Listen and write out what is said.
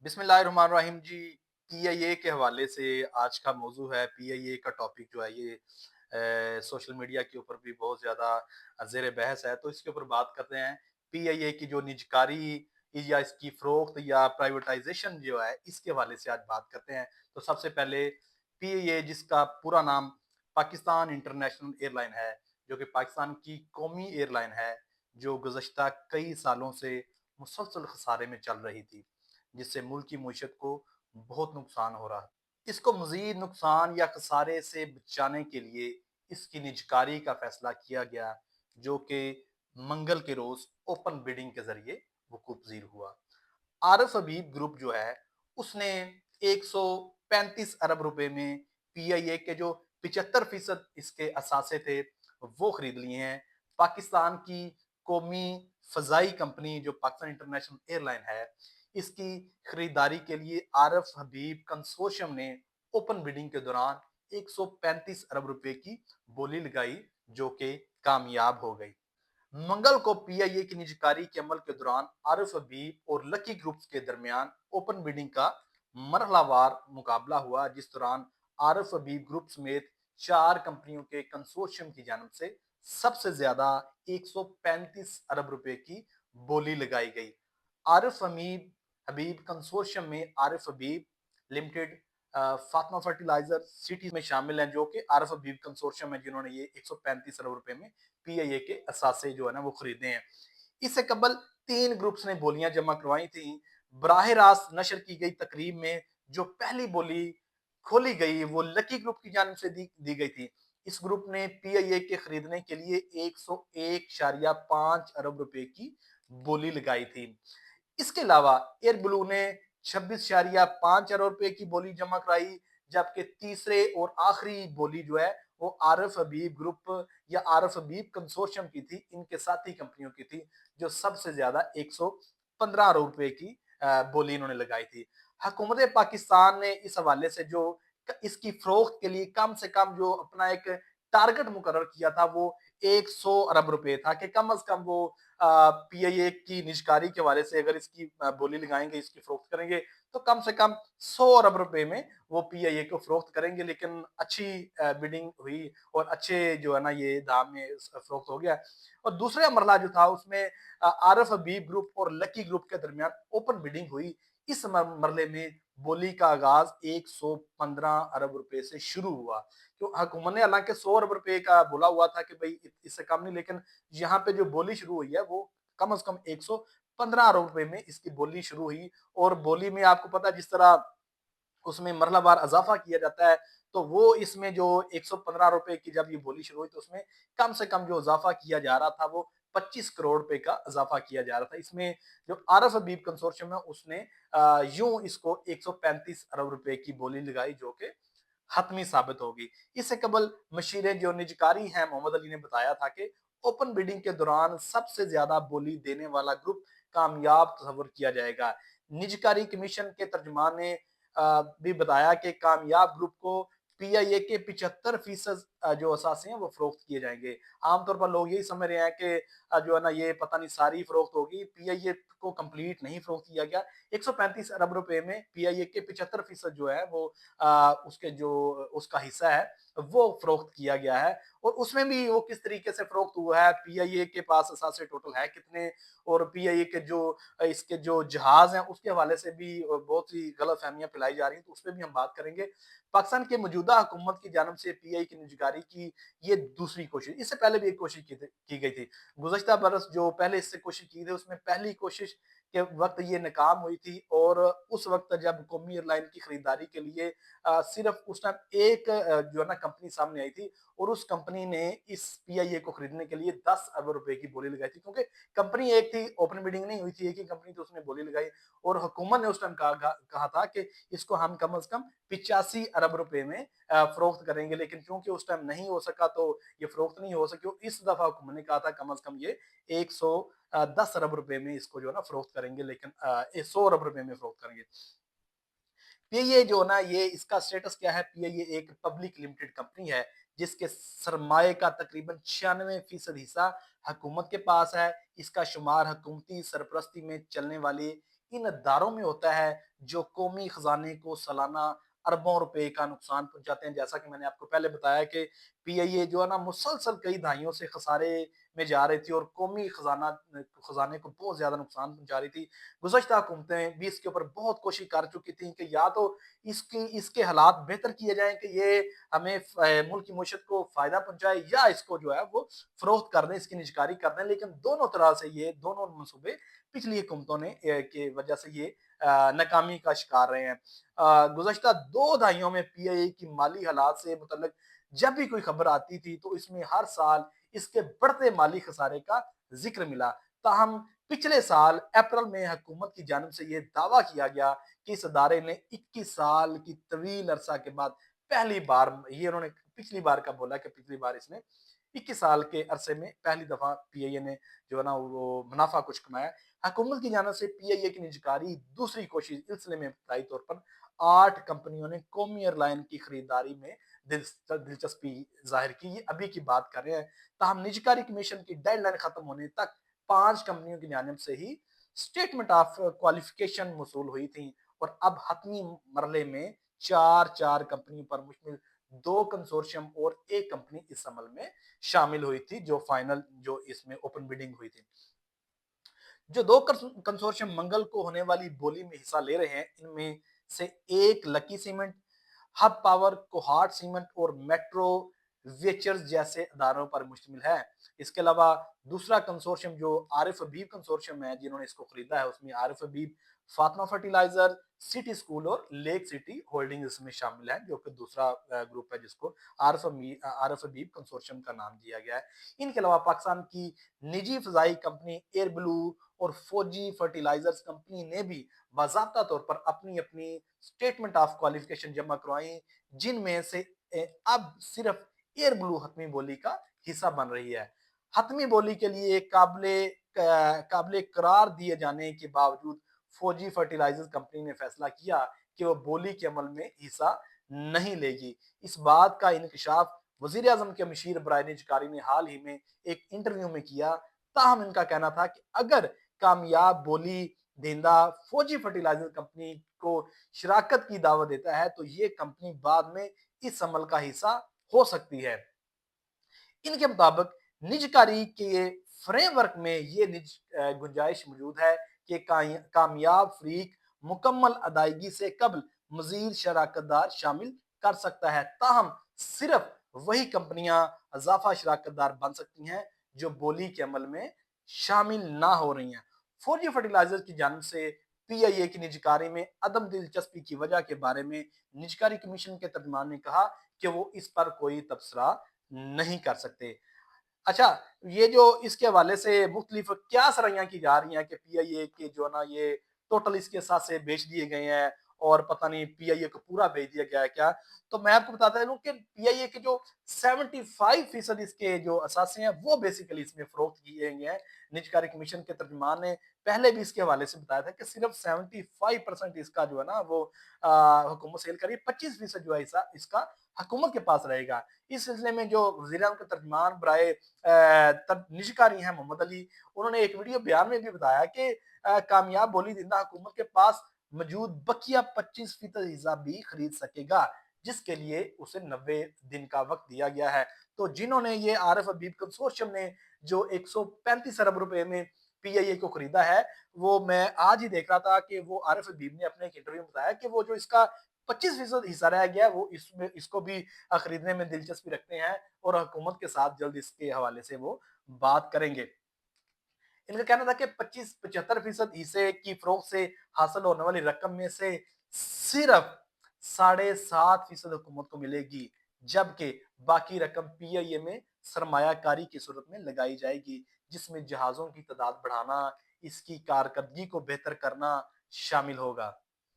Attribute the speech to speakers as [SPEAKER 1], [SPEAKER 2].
[SPEAKER 1] बिस्मिल्लाहिर्रहमानिर्रहीम जी। पीआईए के हवाले से आज का मौजू है। पीआईए का टॉपिक जो है ये सोशल मीडिया के ऊपर भी बहुत ज़्यादा ज़ेर बहस है, तो इसके ऊपर बात करते हैं। पीआईए की जो निजकारी या इसकी फ़रोख्त या प्राइवेटाइज़ेशन जो है, इसके हवाले से आज बात करते हैं। तो सबसे पहले पीआईए, जिसका पूरा नाम पाकिस्तान इंटरनेशनल एयरलाइन है, जो कि पाकिस्तान की कौमी एयरलाइन है, जो गुज़श्ता कई सालों से मुसलसल खसारे में चल रही थी, जिससे मुल्क की मईशत को बहुत नुकसान हो रहा है। इसको मज़ीद नुकसान या खसारे से बचाने के लिए इसकी निजकारी का फैसला किया गया, जो कि मंगल के रोज़ ओपन बिडिंग के ज़रिए वकूफ़ पज़ीर हुआ। आरिफ हबीब ग्रुप जो है, उसने 135 अरब रुपए में पीआईए के जो 75% इसके असासे थे, वो खरीद लिए हैं। पाकिस्तान की कौमी फ़ज़ाई कंपनी जो पाकिस्तान इंटरनेशनल एयरलाइन है, इसकी खरीदारी के लिए आरिफ हबीब कंसोर्शियम ने ओपन बिडिंग के दौरान 135 अरब रुपए की बोली लगाई, जो कि कामयाब हो गई। मंगल को पीआईए की निजकारी के अमल के दौरान आरिफ हबीब और लकी ग्रुप्स के दरमियान ओपन बिडिंग का मरहलावार मुकाबला हुआ, जिस दौरान आरिफ हबीब ग्रुप समेत 4 कंपनियों के कंसोर्शियम की जानब से सबसे ज्यादा 135 अरब रुपए की बोली लगाई गई। आरिफ हमीद हबीब कंसोर्शियम में आरिफ हबीब लिमिटेड, फातिमा फर्टिलाइजर सिटी में शामिल हैं, जो कि आरिफ हबीब कंसोर्शियम है, जिन्होंने ये 135 अरब रुपए में पीआईए के असासे जो है ना वो खरीदे हैं। इससे कबल 3 ग्रुप्स ने बोलियां जमा करवाई थी। बराह रास्त नशर की गई तकरीब में जो पहली बोली खोली गई, वो लकी ग्रुप की जानब से दी गई थी। इस ग्रुप ने पीआईए के खरीदने के लिए 101.5 अरब रुपए की बोली लगाई थी। इसके अलावा एयर ब्लू ने 26.5 अरब रुपए की बोली जमा कराई, जबकि तीसरे और आखिरी बोली जो है वो आरिफ हबीब ग्रुप या आरिफ हबीब कंसोर्शियम की थी, इनके साथी कंपनियों की थी, जो सबसे ज्यादा 115 अरब रुपए की बोली इन्होंने लगाई थी। हुकूमत पाकिस्तान ने इस हवाले से जो इसकी फरोख्त के लिए कम से कम जो अपना एक टारगेट मुकर्रर किया था, वो 100 अरब रुपए था कि कम से कम वो पीआईए की निजकारी के हवाले से अगर इसकी बोली लगाएंगे, इसकी फरोख्त करेंगे, तो कम से कम 100 अरब रुपए में वो पीआईए को फरोख्त करेंगे। लेकिन अच्छी बिडिंग हुई और अच्छे जो है ना ये दाम में फरोख्त हो गया। और दूसरा मरला जो था उसमें आरिफ हबीब ग्रुप और लकी ग्रुप के दरमियान ओपन बिडिंग हुई। इस मरले में बोली का आगाज 115 अरब रुपए से शुरू हुआ। तो हुकूमत ने हालांकि 100 अरब रुपए का बोला हुआ था कि भाई इससे कम नहीं, लेकिन यहाँ पे जो बोली शुरू हुई है वो कम से कम 115 अरब रुपए में इसकी बोली शुरू हुई। और बोली में आपको पता है जिस तरह उसमें मरहलावार इजाफा किया जाता है, तो वो इसमें जो 115 रुपए की जब ये बोली शुरू हुई, तो उसमें कम से कम जो इजाफा किया जा रहा था वो 25 करोड़ रुपए का इजाफा किया जा रहा था। इसमें जो आरफ हबीब कंसोर्शियम है उसने यूं इसको 135 अरब रुपए की बोली लगाई, जो कि हतमी साबित होगी। इससे कबल मशीरें जो निजकारी हैं मोहम्मद अली ने बताया था कि ओपन बिडिंग के दौरान सबसे ज्यादा बोली देने वाला ग्रुप कामयाब तस्वर किया जाएगा। निजकारी कमीशन के तर्जमान ने भी बताया कि कामयाब ग्रुप को पीआईए के 75% जो असासे हैं वो फरोख्त किए जाएंगे। आमतौर पर लोग यही समझ रहे हैं कि जो है ना ये पता नहीं सारी फरोख्त होगी, पीआईए को कंप्लीट नहीं फरोख्त किया गया। 135 अरब रुपए में पीआईए के 75% जो है वो उसके जो उसका हिस्सा है वो फरोख्त किया गया है। और उसमें भी वो किस तरीके से फरोख्त हुआ है, पीआईए के पास असासे टोटल है कितने, और पीआईए के जो इसके जो जहाज हैं उसके हवाले से भी बहुत सी गलत फहमियां फैलाई जा रही हैं, तो उस पर भी हम बात करेंगे। पाकिस्तान के मौजूदा हुकूमत की जानब से पीआई की निजगारी की ये दूसरी कोशिश, इससे पहले भी एक कोशिश की गई थी। गुज़श्ता बरस जो पहले इससे कोशिश की थी, उसमें पहली कोशिश के वक्त ये नाकाम हुई थी। और उस वक्त जब कौमी एयरलाइन की खरीदारी के लिए सिर्फ उस टाइम एक जो है ना कंपनी सामने आई थी, और उस कंपनी ने इस पीआईए को खरीदने के लिए 10 अरब रुपए की बोली लगाई थी, क्योंकि कंपनी एक थी, ओपन बिडिंग नहीं हुई थी, एक ही कंपनी थी, उसने बोली लगाई। और हुकूमत ने उस टाइम कहा था कि इसको हम कम से कम 85 अरब रुपए में फरोख्त करेंगे, लेकिन क्योंकि उस टाइम नहीं हो सका तो ये फरोख्त नहीं हो सकी। और इस दफा हुकूमत ने कहा था कम से कम ये 110 अरब रुपए में इसको जो है ना फरोख्त करेंगे, लेकिन 100 अरब रुपए में फरोख्त करेंगे। पीआईए जो ना ये इसका स्टेटस क्या है, पीआईए एक पब्लिक लिमिटेड कंपनी है, जिसके सरमाए का तकरीबन 96% हिस्सा हुकूमत के पास है। इसका शुमार हुकूमती सरपरस्ती में चलने वाली ان اداروں میں ہوتا ہے جو قومی خزانے کو سالانہ اربوں روپے کا نقصان پہنچاتے ہیں. جیسا کہ میں نے آپ کو پہلے بتایا کہ پی آئی اے جو ہے نا مسلسل کئی دہائیوں سے خسارے میں جا رہی تھی اور قومی خزانے کو بہت زیادہ نقصان پہنچا رہی تھی. گزشتہ حکومتیں بھی اس کے اوپر بہت کوشش کر چکی تھیں کہ یا تو اس کے حالات بہتر کیے جائیں کہ یہ ہمیں ملک کی معیشت کو فائدہ پہنچائے یا اس کو جو ہے وہ فروخت کر دیں, اس کی نجکاری کر دیں. لیکن دونوں طرح سے یہ دونوں منصوبے پچھلی حکومتوں نے کی وجہ سے یہ ناکامی کا شکار رہے ہیں. گزشتہ 2 دہائیوں میں پی آئی اے کی مالی حالات سے متعلق جب بھی کوئی خبر آتی تھی تو اس میں ہر سال اس کے بڑھتے مالی خسارے کا ذکر ملا. تاہم پچھلے سال اپریل میں حکومت کی جانب سے یہ دعویٰ کیا گیا کہ اس ادارے نے 21 سال کی طویل عرصہ کے بعد پہلی بار, یہ انہوں نے پچھلی بار کا بولا کہ پچھلی بار اس نے 21 سال کے عرصے میں پہلی دفعہ پی آئی اے نے جو ہے نا وہ منافع کچھ کمایا. حکومت کی جانب سے پی آئی اے کی نجکاری دوسری کوشش اس سلسلے میں ابتدائی طور پر 8 کمپنیوں نے قومی ایئر لائن کی خریداری میں دلچسپی ظاہر کی. یہ ابھی کی بات کر رہے ہیں. تاہم نجکاری کمیشن کی ڈیڈ لائن ختم ہونے تک 5 کمپنیوں کی جانب سے ہی اسٹیٹمنٹ آف کوالیفیکیشن موصول ہوئی تھیں اور اب حتمی مرحلے میں 4 کمپنیوں پر مشتمل 2 کنسورشیم اور 1 کمپنی اس عمل میں شامل ہوئی تھی جو فائنل جو اس میں اوپن بیڈنگ ہوئی تھی. جو 2 کنسورشیم منگل کو ہونے والی بولی میں حصہ لے رہے ہیں ان میں سے ایک لکی سیمنٹ, ہب پاور, کوہارٹ سیمنٹ اور میٹرو ویچرز جیسے اداروں پر مشتمل ہے. اس کے علاوہ دوسرا کنسورشیم جو عارف حبیب کنسورشیم ہے جنہوں نے اس کو خریدا ہے, اس میں عارف حبیب, فاطمہ فرٹیلائزر, سٹی اسکول اور لیک سٹی ہولڈنگ اس میں شامل ہیں جو کہ دوسرا گروپ ہے جس کو عارف حبیب کنسورشیم کا نام دیا گیا ہے. ان کے علاوہ پاکستان کی نجی فضائی کمپنی ایئر بلو اور فوجی فرٹیلائزرز کمپنی نے بھی باضابطہ طور پر اپنی اسٹیٹمنٹ آف کوالیفیکیشن جمع کروائیں جن میں سے اب صرف ایئر بلو حتمی بولی کا حصہ بن رہی ہے. حتمی بولی کے لیے قابل قرار دیے جانے کے باوجود فوجی فرٹیلائزر کمپنی نے فیصلہ کیا کہ وہ بولی کے عمل میں حصہ نہیں لے گی. اس بات کا انکشاف وزیر اعظم کے مشیر برائے نجکاری نے حال ہی میں ایک انٹرویو میں کیا. تاہم ان کا کہنا تھا کہ اگر کامیاب بولی دہندہ فوجی فرٹیلائزر کمپنی کو شراکت کی دعوت دیتا ہے تو یہ کمپنی بعد میں اس عمل کا حصہ ہو سکتی ہے. ان کے مطابق نجکاری کے فریم ورک میں یہ گنجائش موجود ہے کہ کامیاب فریق مکمل ادائیگی سے قبل مزید شراکت دار شامل کر سکتا ہے. تاہم صرف وہی کمپنیاں اضافہ شراکت دار بن سکتی ہیں جو بولی کے عمل میں شامل نہ ہو رہی ہیں. فوجی فرٹیلائزر کی جانب سے پی آئی اے کی نجکاری میں عدم دلچسپی کی وجہ کے بارے میں نجکاری کمیشن کے ترجمان نے کہا کہ وہ اس پر کوئی تبصرہ نہیں کر سکتے. اچھا, یہ جو اس کے حوالے سے مختلف کیا سرائیاں کی جا رہی ہیں کہ پی آئی اے کے جو نا یہ ٹوٹل اس کے ساتھ سے بیچ دیے گئے ہیں اور پتہ نہیں پی آئی اے کو پورا بیچ دیا گیا ہے کیا. تو میں آپ کو بتاتا ہوں کہ پی آئی اے کے جو 75% اس کے جو اثاثے ہیں وہ بیسیکلی اس میں فروخت کیے گئے ہیں. نجکاری کمیشن کے ترجمان نے پہلے بھی اس کے حوالے سے بتایا تھا کہ صرف 75% اس کا جو ہے نا وہ حکومت سیل کری, 25% جو ہے اس کا حکومت کے پاس رہے گا. اس سلسلے میں جو وزیر اعظم کے ترجمان برائے نجکاری ہیں محمد علی, انہوں نے ایک ویڈیو بیان میں بھی بتایا کہ کامیاب بولی دہندہ حکومت کے پاس موجود بقیہ 25% حصہ بھی خرید سکے گا جس کے لیے اسے 90 دن کا وقت دیا گیا ہے. تو جنہوں نے یہ عارف حبیب کنسورشیم نے جو 135 ارب روپے میں پی آئی اے کو خریدا ہے, وہ میں آج ہی دیکھ رہا تھا کہ وہ عارف حبیب نے اپنے ایک انٹرویو میں بتایا کہ وہ جو اس کا 25% حصہ رہ گیا وہ اس کو بھی خریدنے میں دلچسپی رکھتے ہیں اور حکومت کے ساتھ جلد اس کے حوالے سے وہ بات کریں گے. ان کا کہنا تھا کہ 75% حصے کی فروخت سے حاصل ہونے والی رقم میں سے صرف 7.5% حکومت کو ملے گی جبکہ باقی رقم پی آئی اے میں سرمایہ کاری کی صورت میں لگائی جائے گی جس میں جہازوں کی تعداد بڑھانا, اس کی کارکردگی کو بہتر کرنا شامل ہوگا.